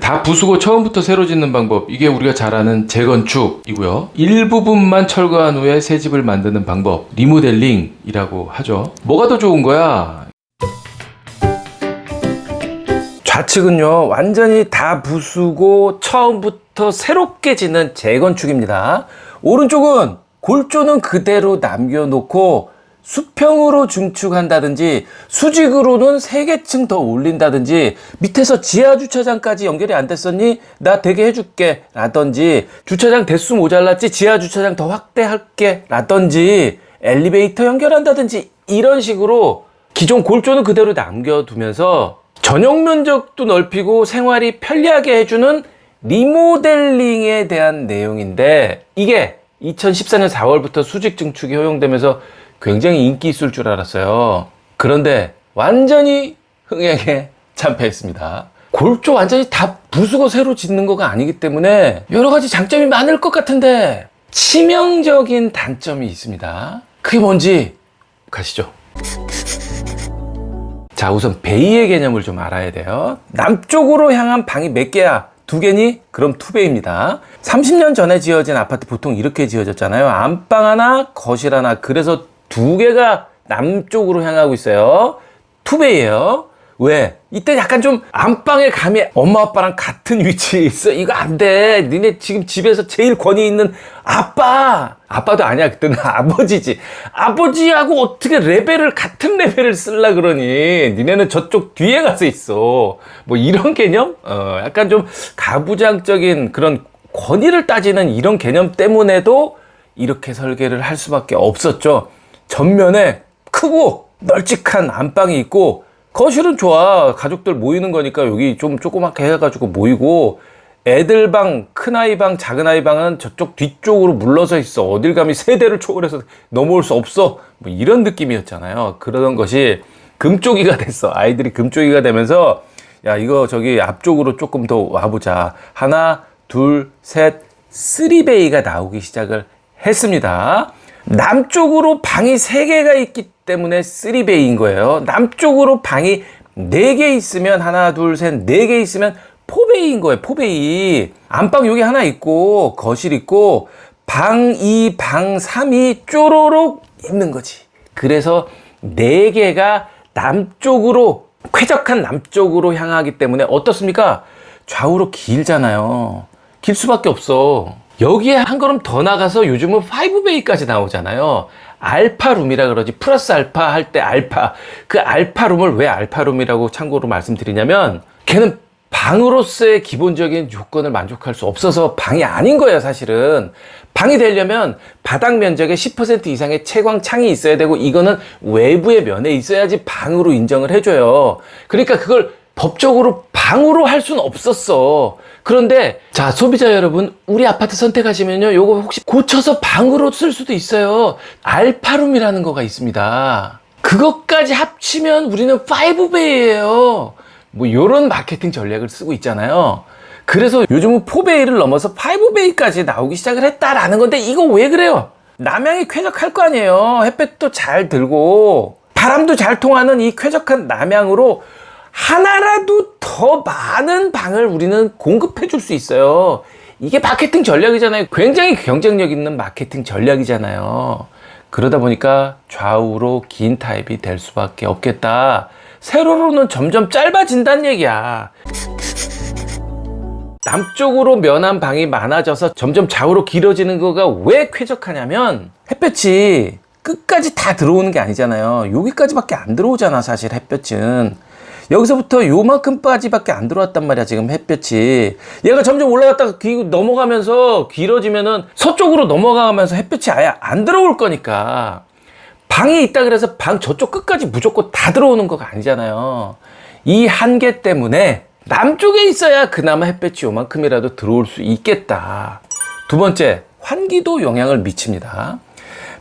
다 부수고 처음부터 새로 짓는 방법, 이게 우리가 잘 아는 재건축이고요. 일부분만 철거한 후에 새 집을 만드는 방법, 리모델링이라고 하죠. 뭐가 더 좋은 거야? 좌측은요, 완전히 다 부수고 처음부터 새롭게 짓는 재건축입니다. 오른쪽은 골조는 그대로 남겨놓고 수평으로 중축한다든지 수직으로는 3개층 더 올린다든지 밑에서 지하주차장까지 연결이 안 됐었니? 나 되게 해줄게 라든지 주차장 대수 모자랐지? 지하주차장 더 확대할게 라든지 엘리베이터 연결한다든지 이런 식으로 기존 골조는 그대로 남겨두면서 전용 면적도 넓히고 생활이 편리하게 해주는 리모델링에 대한 내용인데, 이게 2014년 4월부터 수직 증축이 허용되면서 굉장히 인기 있을 줄 알았어요. 그런데 완전히 흥행에 참패했습니다. 골조 완전히 다 부수고 새로 짓는 거가 아니기 때문에 여러 가지 장점이 많을 것 같은데 치명적인 단점이 있습니다. 그게 뭔지 가시죠. 자, 우선 베이의 개념을 좀 알아야 돼요. 남쪽으로 향한 방이 몇 개야? 2개니? 그럼 투베이입니다. 30년 전에 지어진 아파트 보통 이렇게 지어졌잖아요. 안방 하나, 거실 하나. 그래서 2개가 남쪽으로 향하고 있어요. 투베이예요. 왜? 이때 약간 좀 안방에 감히 엄마 아빠랑 같은 위치에 있어. 이거 안 돼. 니네 지금 집에서 제일 권위 있는 아빠도 아니야. 그때는 아버지지. 아버지하고 어떻게 같은 레벨을 쓰려 그러니? 니네는 저쪽 뒤에 가서 있어. 뭐 이런 개념? 약간 좀 가부장적인 그런 권위를 따지는 이런 개념 때문에도 이렇게 설계를 할 수밖에 없었죠. 전면에 크고 널찍한 안방이 있고, 거실은 좋아. 가족들 모이는 거니까 여기 좀 조그맣게 해가지고 모이고, 애들 방, 큰아이 방, 작은아이 방은 저쪽 뒤쪽으로 물러서 있어. 어딜 감히 세대를 초월해서 넘어올 수 없어. 뭐 이런 느낌이었잖아요. 그러던 것이 금쪽이가 됐어. 아이들이 금쪽이가 되면서, 야, 이거 저기 앞쪽으로 조금 더 와보자. 하나, 둘, 셋, 3베이가 나오기 시작을 했습니다. 남쪽으로 방이 3개가 있기 때문에 3베이인 거예요. 남쪽으로 방이 4개 있으면 하나, 둘, 셋, 4개 있으면 4베이인 거예요. 4베이. 안방 여기 하나 있고, 거실 있고, 방 2, 방 3이 쪼로록 있는 거지. 그래서 4개가 남쪽으로, 쾌적한 남쪽으로 향하기 때문에 어떻습니까? 좌우로 길잖아요. 길 수밖에 없어. 여기에 한 걸음 더 나가서 요즘은 5베이까지 나오잖아요. 알파룸이라 그러지. 플러스 알파 할 때 알파. 그 알파룸을 왜 알파룸이라고 참고로 말씀드리냐면, 걔는 방으로서의 기본적인 조건을 만족할 수 없어서 방이 아닌 거예요, 사실은. 방이 되려면 바닥 면적의 10% 이상의 채광창이 있어야 되고, 이거는 외부의 면에 있어야지 방으로 인정을 해줘요. 그러니까 그걸 법적으로 방으로 할 수는 없었어. 그런데 자, 소비자 여러분, 우리 아파트 선택하시면요, 요거 혹시 고쳐서 방으로 쓸 수도 있어요. 알파룸이라는 거가 있습니다. 그것까지 합치면 우리는 5베이예요. 뭐 요런 마케팅 전략을 쓰고 있잖아요. 그래서 요즘은 4베이를 넘어서 5베이까지 나오기 시작을 했다라는 건데, 이거 왜 그래요? 남향이 쾌적할 거 아니에요. 햇볕도 잘 들고 바람도 잘 통하는 이 쾌적한 남향으로 하나라도 더 많은 방을 우리는 공급해 줄 수 있어요. 이게 마케팅 전략이잖아요. 굉장히 경쟁력 있는 마케팅 전략이잖아요. 그러다 보니까 좌우로 긴 타입이 될 수밖에 없겠다. 세로로는 점점 짧아진다는 얘기야. 남쪽으로 면한 방이 많아져서 점점 좌우로 길어지는 거가 왜 쾌적하냐면, 햇볕이 끝까지 다 들어오는 게 아니잖아요. 여기까지밖에 안 들어오잖아, 사실 햇볕은. 여기서부터 요만큼까지밖에 안 들어왔단 말이야, 지금 햇볕이. 얘가 점점 올라갔다가 넘어가면서 길어지면은 서쪽으로 넘어가면서 햇볕이 아예 안 들어올 거니까. 방이 있다 그래서 방 저쪽 끝까지 무조건 다 들어오는 거가 아니잖아요. 이 한계 때문에 남쪽에 있어야 그나마 햇볕이 요만큼이라도 들어올 수 있겠다. 두 번째, 환기도 영향을 미칩니다.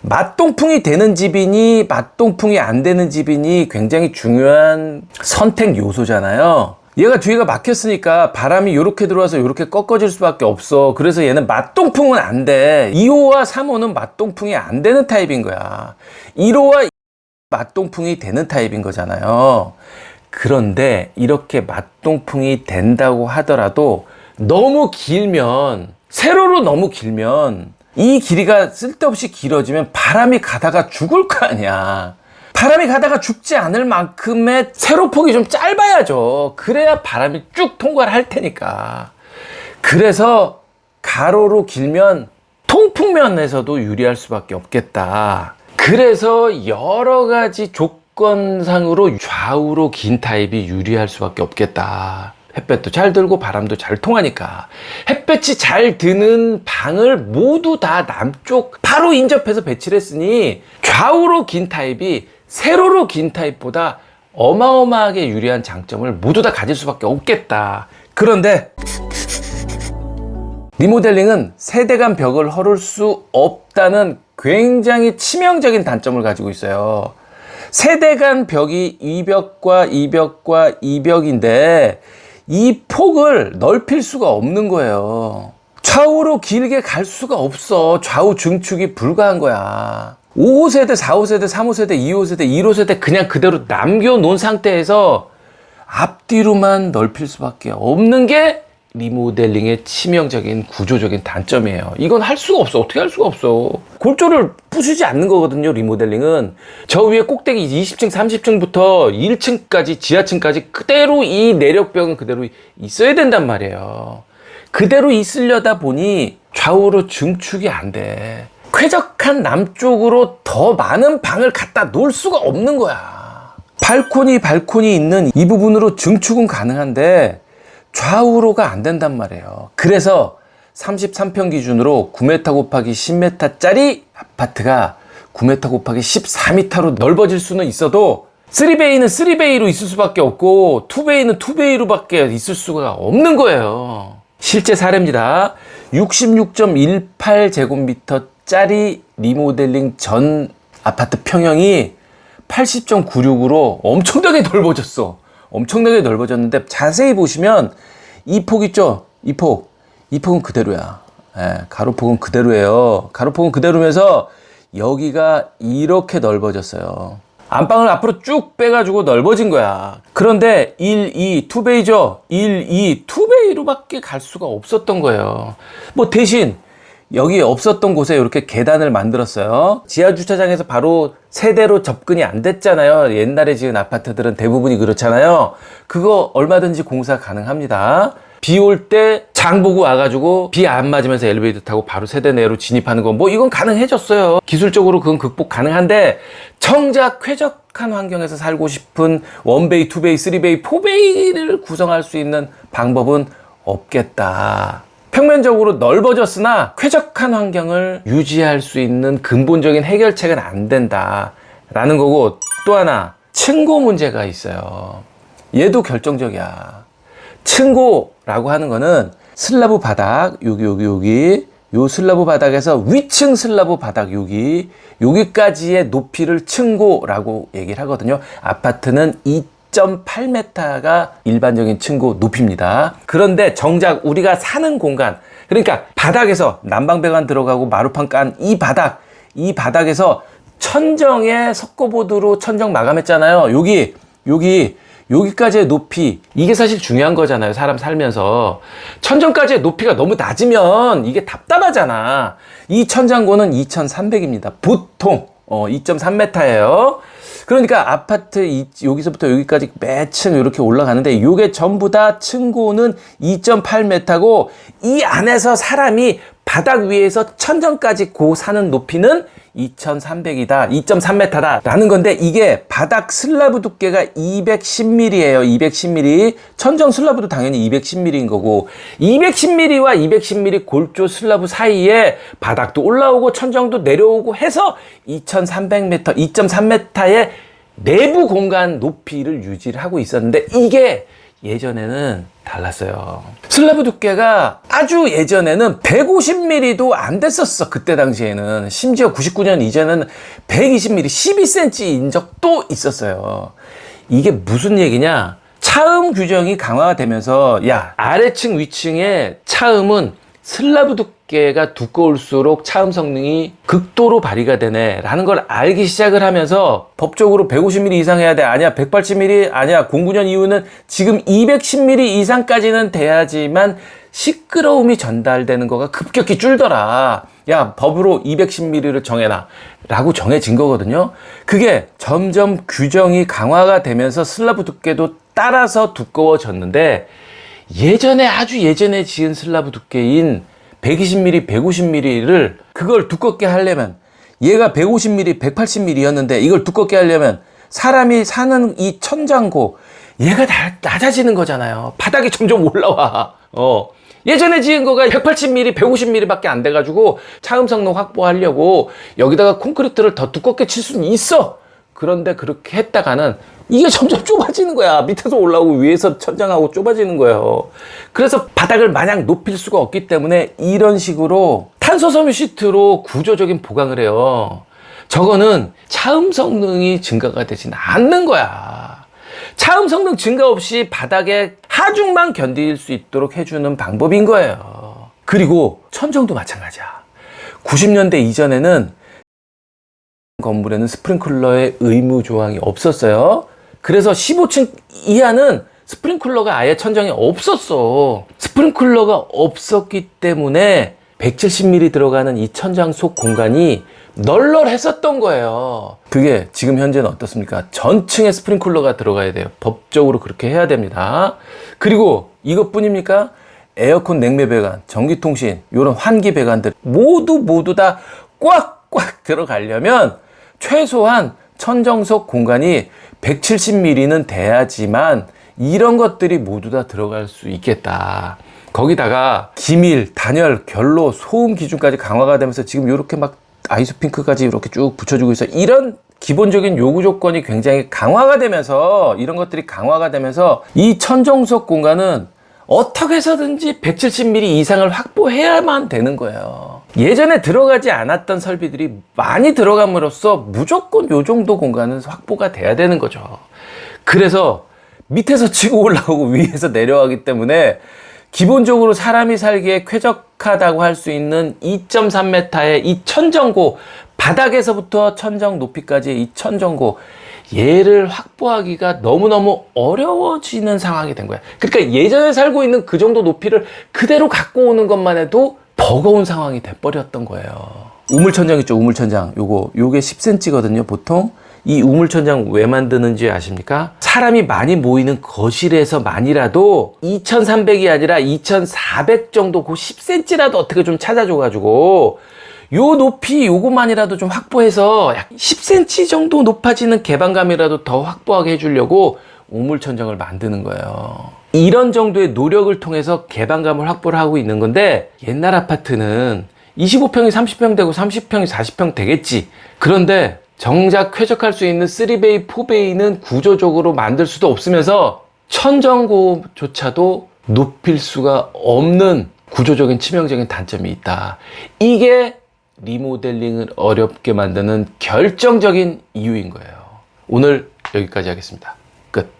맞동풍이 되는 집이니 맞동풍이 안 되는 집이니 굉장히 중요한 선택 요소잖아요. 얘가 뒤가 막혔으니까 바람이 이렇게 들어와서 이렇게 꺾어질 수밖에 없어. 그래서 얘는 맞동풍은 안 돼. 2호와 3호는 맞동풍이 안 되는 타입인 거야. 1호와 맞동풍이 되는 타입인 거잖아요. 그런데 이렇게 맞동풍이 된다고 하더라도 너무 길면, 세로로 너무 길면 이 길이가 쓸데없이 길어지면 바람이 가다가 죽을 거 아니야. 바람이 가다가 죽지 않을 만큼의 세로폭이 좀 짧아야죠. 그래야 바람이 쭉 통과를 할 테니까. 그래서 가로로 길면 통풍면에서도 유리할 수밖에 없겠다. 그래서 여러 가지 조건상으로 좌우로 긴 타입이 유리할 수밖에 없겠다. 햇볕도 잘 들고 바람도 잘 통하니까. 햇볕이 잘 드는 방을 모두 다 남쪽 바로 인접해서 배치를 했으니 좌우로 긴 타입이 세로로 긴 타입보다 어마어마하게 유리한 장점을 모두 다 가질 수밖에 없겠다. 그런데 리모델링은 세대 간 벽을 헐을 수 없다는 굉장히 치명적인 단점을 가지고 있어요. 세대 간 벽이 이 벽과 이 벽과 이 벽인데 이 폭을 넓힐 수가 없는 거예요. 좌우로 길게 갈 수가 없어. 좌우 중축이 불가한 거야. 5호 세대, 4호 세대, 3호 세대, 2호 세대, 1호 세대 그냥 그대로 남겨놓은 상태에서 앞뒤로만 넓힐 수밖에 없는 게 리모델링의 치명적인 구조적인 단점이에요. 이건 할 수가 없어. 어떻게 할 수가 없어. 골조를 부수지 않는 거거든요. 리모델링은 저 위에 꼭대기 20층 30층부터 1층까지 지하층까지 그대로 이 내력벽은 그대로 있어야 된단 말이에요. 그대로 있으려다 보니 좌우로 중축이 안 돼. 쾌적한 남쪽으로 더 많은 방을 갖다 놓을 수가 없는 거야. 발코니 있는 이 부분으로 중축은 가능한데 좌우로가 안 된단 말이에요. 그래서 33평 기준으로 9m 곱하기 10m 짜리 아파트가 9m 곱하기 14m로 넓어질 수는 있어도 3베이는 3베이로 있을 수밖에 없고 2베이는 2베이로 밖에 있을 수가 없는 거예요. 실제 사례입니다. 66.18제곱미터 짜리 리모델링 전 아파트 평형이 80.96으로 엄청나게 넓어졌어. 엄청나게 넓어졌는데 자세히 보시면 이 폭 있죠? 이 폭은 그대로야. 예, 가로폭은 그대로예요. 가로폭은 그대로면서 여기가 이렇게 넓어졌어요. 안방을 앞으로 쭉 빼가지고 넓어진 거야. 그런데 1, 2, 2베이죠? 1, 2, 2베이로밖에 갈 수가 없었던 거예요. 뭐 대신 여기 없었던 곳에 이렇게 계단을 만들었어요. 지하 주차장에서 바로 세대로 접근이 안 됐잖아요. 옛날에 지은 아파트들은 대부분이 그렇잖아요. 그거 얼마든지 공사 가능합니다. 비 올 때 장 보고 와가지고 비 안 맞으면서 엘리베이터 타고 바로 세대 내로 진입하는 거 뭐 이건 가능해졌어요. 기술적으로 그건 극복 가능한데 정작 쾌적한 환경에서 살고 싶은 원베이, 투베이, 쓰리베이, 포베이를 구성할 수 있는 방법은 없겠다. 평면적으로 넓어졌으나 쾌적한 환경을 유지할 수 있는 근본적인 해결책은 안 된다라는 거고, 또 하나 층고 문제가 있어요. 얘도 결정적이야. 층고라고 하는 거는 슬라브 바닥 여기 요 슬라브 바닥에서 위층 슬라브 바닥 여기까지의 높이를 층고라고 얘기를 하거든요. 아파트는 2.8m가 일반적인 층고 높이입니다. 그런데 정작 우리가 사는 공간, 그러니까 바닥에서 난방배관 들어가고 마루판 깐 이 바닥에서 천정에 석고보드로 천정 마감했잖아요. 여기까지의 높이, 이게 사실 중요한 거잖아요. 사람 살면서 천정까지의 높이가 너무 낮으면 이게 답답하잖아. 이 천장고는 2300입니다 보통 2.3m예요 그러니까 아파트 여기서부터 여기까지 매층 이렇게 올라가는데 이게 전부 다 층고는 2.8m고 이 안에서 사람이 바닥 위에서 천정까지 사는 높이는 2,300이다, 2.3m다 라는 건데, 이게 바닥 슬라브 두께가 210mm예요. 210mm. 천정 슬라브도 당연히 210mm인 거고, 210mm와 210mm 골조 슬라브 사이에 바닥도 올라오고 천정도 내려오고 해서 2,300m, 2.3m의 내부 공간 높이를 유지를 하고 있었는데, 이게 예전에는 달랐어요. 슬라브 두께가 아주 예전에는 150mm도 안 됐었어. 그때 당시에는. 심지어 99년 이전에는 120mm, 12cm인 적도 있었어요. 이게 무슨 얘기냐? 차음 규정이 강화가 되면서 아래층 위층의 차음은 슬라브 두께 두께가 두꺼울수록 차음 성능이 극도로 발휘가 되네 라는 걸 알기 시작을 하면서 법적으로 150mm 이상 해야 돼, 아니야 180mm, 아니야 09년 이후는 지금 210mm 이상까지는 돼야지만 시끄러움이 전달되는 거가 급격히 줄더라. 야, 법으로 210mm를 정해놔 라고 정해진 거거든요. 그게 점점 규정이 강화가 되면서 슬라브 두께도 따라서 두꺼워졌는데, 예전에 아주 예전에 지은 슬라브 두께인 120mm, 150mm를 그걸 두껍게 하려면, 얘가 150mm, 180mm였는데 이걸 두껍게 하려면 사람이 사는 이 천장고 얘가 다 낮아지는 거잖아요. 바닥이 점점 올라와. 예전에 지은 거가 180mm, 150mm 밖에 안 돼가지고 차음 성능 확보하려고 여기다가 콘크리트를 더 두껍게 칠 수는 있어. 그런데 그렇게 했다가는 이게 점점 좁아지는 거야. 밑에서 올라오고 위에서 천장하고 좁아지는 거예요. 그래서 바닥을 마냥 높일 수가 없기 때문에 이런 식으로 탄소섬유 시트로 구조적인 보강을 해요. 저거는 차음 성능이 증가가 되진 않는 거야. 차음 성능 증가 없이 바닥에 하중만 견딜 수 있도록 해주는 방법인 거예요. 그리고 천정도 마찬가지야. 90년대 이전에는 건물에는 스프링클러의 의무 조항이 없었어요. 그래서 15층 이하는 스프링클러가 아예 천정에 없었어. 스프링클러가 없었기 때문에 170mm 들어가는 이 천장 속 공간이 널널했었던 거예요. 그게 지금 현재는 어떻습니까? 전층에 스프링클러가 들어가야 돼요. 법적으로 그렇게 해야 됩니다. 그리고 이것뿐입니까? 에어컨 냉매 배관, 전기통신, 이런 환기 배관들 모두 다 꽉꽉 들어가려면 최소한 천정석 공간이 170mm는 돼야지만 이런 것들이 모두 다 들어갈 수 있겠다. 거기다가 기밀, 단열, 결로, 소음 기준까지 강화가 되면서 지금 이렇게 막 아이소핑크까지 이렇게 쭉 붙여주고 있어요. 이런 기본적인 요구 조건이 굉장히 강화가 되면서, 이런 것들이 강화가 되면서 이 천정석 공간은 어떻게 해서든지 170mm 이상을 확보해야만 되는 거예요. 예전에 들어가지 않았던 설비들이 많이 들어감으로써 무조건 요 정도 공간은 확보가 돼야 되는 거죠. 그래서 밑에서 치고 올라오고 위에서 내려가기 때문에 기본적으로 사람이 살기에 쾌적하다고 할 수 있는 2.3m의 이 천정고, 바닥에서부터 천정 높이까지의 이 천정고, 얘를 확보하기가 너무너무 어려워지는 상황이 된 거야. 그러니까 예전에 살고 있는 그 정도 높이를 그대로 갖고 오는 것만 해도 버거운 상황이 돼버렸던 거예요. 우물천장 있죠, 우물천장. 요게 10cm거든요, 보통. 이 우물천장 왜 만드는지 아십니까? 사람이 많이 모이는 거실에서만이라도 2300이 아니라 2400 정도, 그 10cm라도 어떻게 좀 찾아줘가지고 요 높이 요것만이라도 좀 확보해서 약 10cm 정도 높아지는 개방감이라도 더 확보하게 해주려고 우물천장을 만드는 거예요. 이런 정도의 노력을 통해서 개방감을 확보를 하고 있는 건데, 옛날 아파트는 25평이 30평 되고 30평이 40평 되겠지. 그런데 정작 쾌적할 수 있는 3베이, 4베이는 구조적으로 만들 수도 없으면서 천정고조차도 높일 수가 없는 구조적인 치명적인 단점이 있다. 이게 리모델링을 어렵게 만드는 결정적인 이유인 거예요. 오늘 여기까지 하겠습니다. 끝.